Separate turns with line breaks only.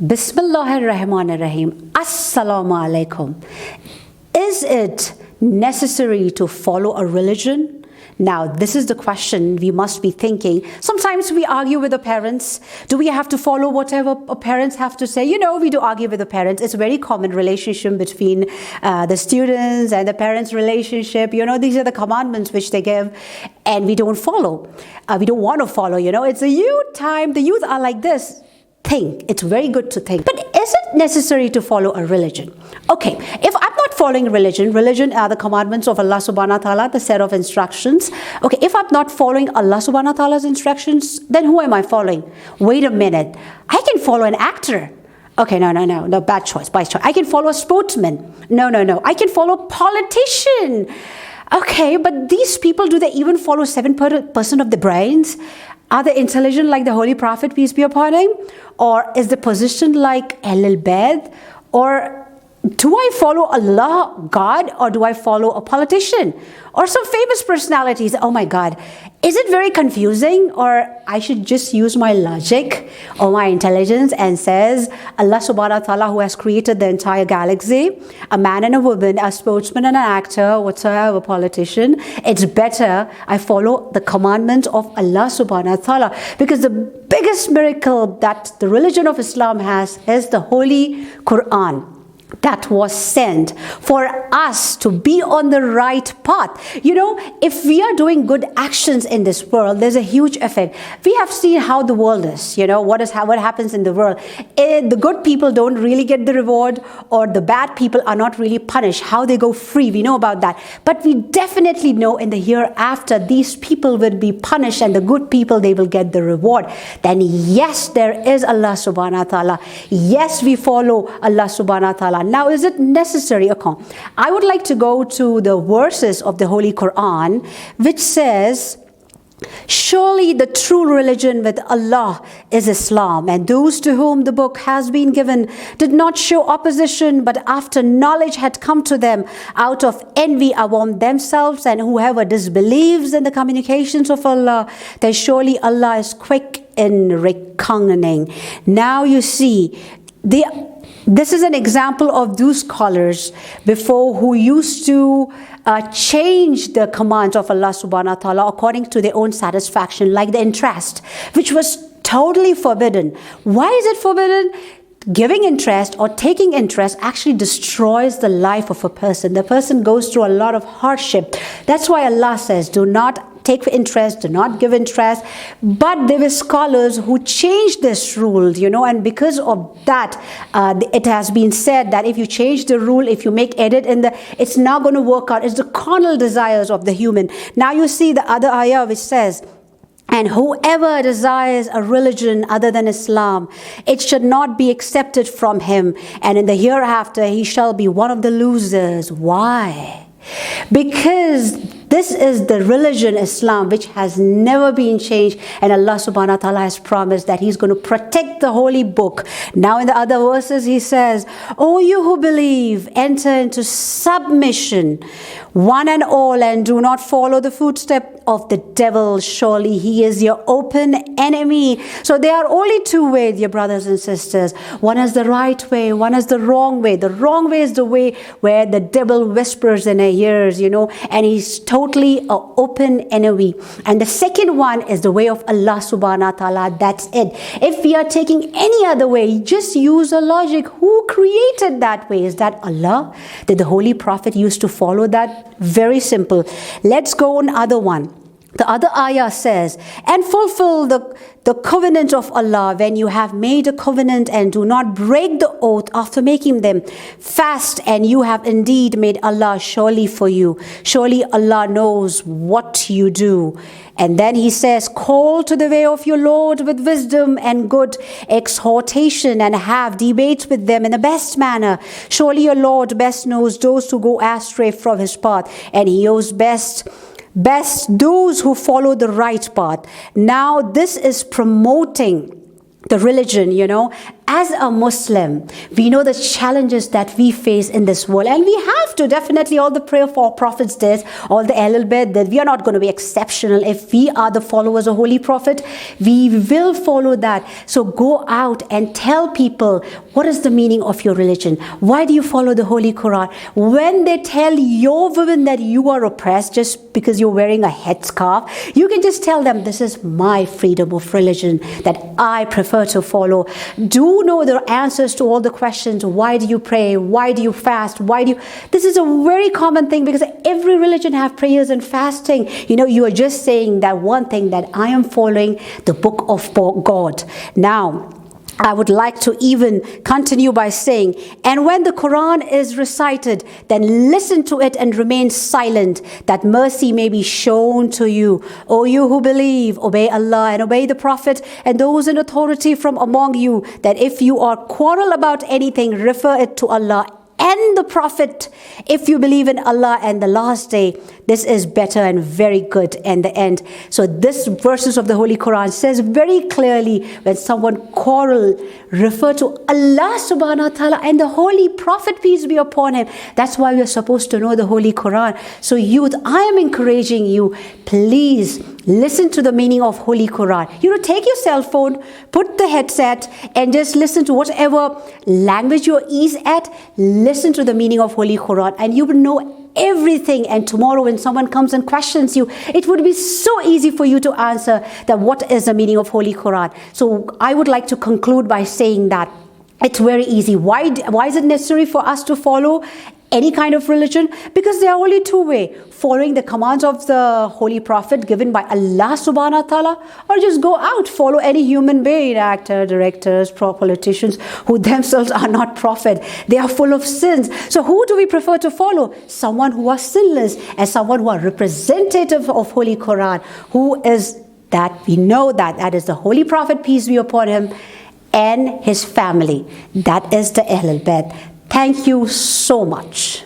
Bismillahirrahmanirrahim. Assalamu alaikum. Is it necessary to follow a religion? Now, this is the question we must be thinking. Sometimes we argue with the parents. Do we have to follow whatever our parents have to say? You know, we do argue with the parents. It's a very common relationship between the students and the parents' relationship. You know, these are the commandments which they give, and we don't follow. We don't want to follow, you know. It's a youth time. The youth are like this. Think. It's very good to think. But is it necessary to follow a religion? Okay, if I'm not following religion are the commandments of Allah subhanahu wa ta'ala, the set of instructions. Okay, if I'm not following Allah subhanahu wa ta'ala's instructions, then who am I following? Wait a minute. I can follow an actor. Okay, no, bad choice. I can follow a sportsman. No. I can follow a politician. Okay, but these people, do they even follow 7% of the brains? Are they intelligent like the Holy Prophet, peace be upon him? Or is the position like Ahlul Bayt? Or do I follow Allah, God, or do I follow a politician? Or some famous personalities? Oh my God. Is it very confusing? Or I should just use my logic or my intelligence and says, Allah subhanahu wa ta'ala, who has created the entire galaxy, a man and a woman, a sportsman and an actor, whatsoever, a politician, it's better I follow the commandment of Allah subhanahu wa ta'ala. Because the biggest miracle that the religion of Islam has is the Holy Quran that was sent for us to be on the right path. You know, if we are doing good actions in this world, there's a huge effect. We have seen how the world is, you know, what happens in the world. The good people don't really get the reward, or the bad people are not really punished, how they go free. We know about that. But we definitely know in the hereafter, these people will be punished and the good people, they will get the reward. Then yes, there is Allah subhanahu wa ta'ala. Yes, we follow Allah subhanahu wa ta'ala. Now, is it necessary? Okay. I would like to go to the verses of the Holy Quran, which says, surely the true religion with Allah is Islam, and those to whom the book has been given did not show opposition, but after knowledge had come to them, out of envy among themselves, and whoever disbelieves in the communications of Allah, then surely Allah is quick in reckoning. Now you see, this is an example of those scholars before who used to change the commands of Allah subhanahu wa ta'ala according to their own satisfaction, like the interest, which was totally forbidden. Why is it forbidden? Giving interest or taking interest actually destroys the life of a person. The person goes through a lot of hardship. That's why Allah says, do not take interest, do not give interest. But there were scholars who changed this rule, you know, and because of that, it has been said that if you change the rule, if you make edit it's not going to work out. It's the carnal desires of the human. Now you see the other ayah which says, and whoever desires a religion other than Islam, it should not be accepted from him. And in the hereafter, he shall be one of the losers. Why? Because this is the religion, Islam, which has never been changed. And Allah subhanahu wa ta'ala has promised that He's going to protect the holy book. Now in the other verses, He says, O you who believe, enter into submission, one and all, and do not follow the footstep of the devil. Surely he is your open enemy. So there are only two ways, dear brothers and sisters. One is the right way, one is the wrong way. The wrong way is the way where the devil whispers in our ears, you know, and he's totally an open enemy. And the second one is the way of Allah subhanahu wa ta'ala. That's it. If we are taking any other way, just use a logic. Who created that way? Is that Allah? Did the Holy Prophet used to follow that? Very simple. Let's go on other one. The other ayah says, and fulfill the covenant of Allah when you have made a covenant, and do not break the oath after making them fast, and you have indeed made Allah surely for you. Surely Allah knows what you do. And then He says, call to the way of your Lord with wisdom and good exhortation, and have debates with them in the best manner. Surely your Lord best knows those who go astray from His path, and He knows best those who follow the right path. Now this is promoting the religion, you know, as a Muslim, we know the challenges that we face in this world, and we have to definitely, all the prayer for prophets did, all the Ahlul Bayt did. We are not going to be exceptional. If we are the followers of Holy Prophet, we will follow that. So go out and tell people, what is the meaning of your religion? Why do you follow the Holy Quran? When they tell your women that you are oppressed just because you're wearing a headscarf, you can just tell them, this is my freedom of religion that I prefer to follow. Do know the answers to all the questions. Why do you pray? Why do you fast? This is a very common thing, because every religion have prayers and fasting. You are just saying that one thing, that I am following the book of God. Now, I would like to even continue by saying, and when the Quran is recited, then listen to it and remain silent, that mercy may be shown to you. O you who believe, obey Allah and obey the Prophet and those in authority from among you, that if you are quarrel about anything, refer it to Allah and the Prophet. If you believe in Allah and the last day, this is better and very good in the end. So this verses of the Holy Quran says very clearly, when someone quarrel, refer to Allah subhanahu wa ta'ala and the Holy Prophet, peace be upon him. That's why we are supposed to know the Holy Quran. So youth, I am encouraging you, please listen to the meaning of Holy Quran. Take your cell phone, put the headset, and just listen to whatever language your ease at. Listen to the meaning of Holy Quran, and you will know everything. And tomorrow when someone comes and questions you, it would be so easy for you to answer that what is the meaning of Holy Quran. So I would like to conclude by saying that it's very easy. Why is it necessary for us to follow any kind of religion? Because there are only two ways: following the commands of the Holy Prophet given by Allah subhanahu wa ta'ala, or just go out, follow any human being, actor, directors, politicians, who themselves are not prophet. They are full of sins. So who do we prefer to follow? Someone who are sinless, and someone who are representative of Holy Quran. Who is that? We know that is the Holy Prophet, peace be upon him, and his family. That is the Ahlul Bayt. Thank you so much.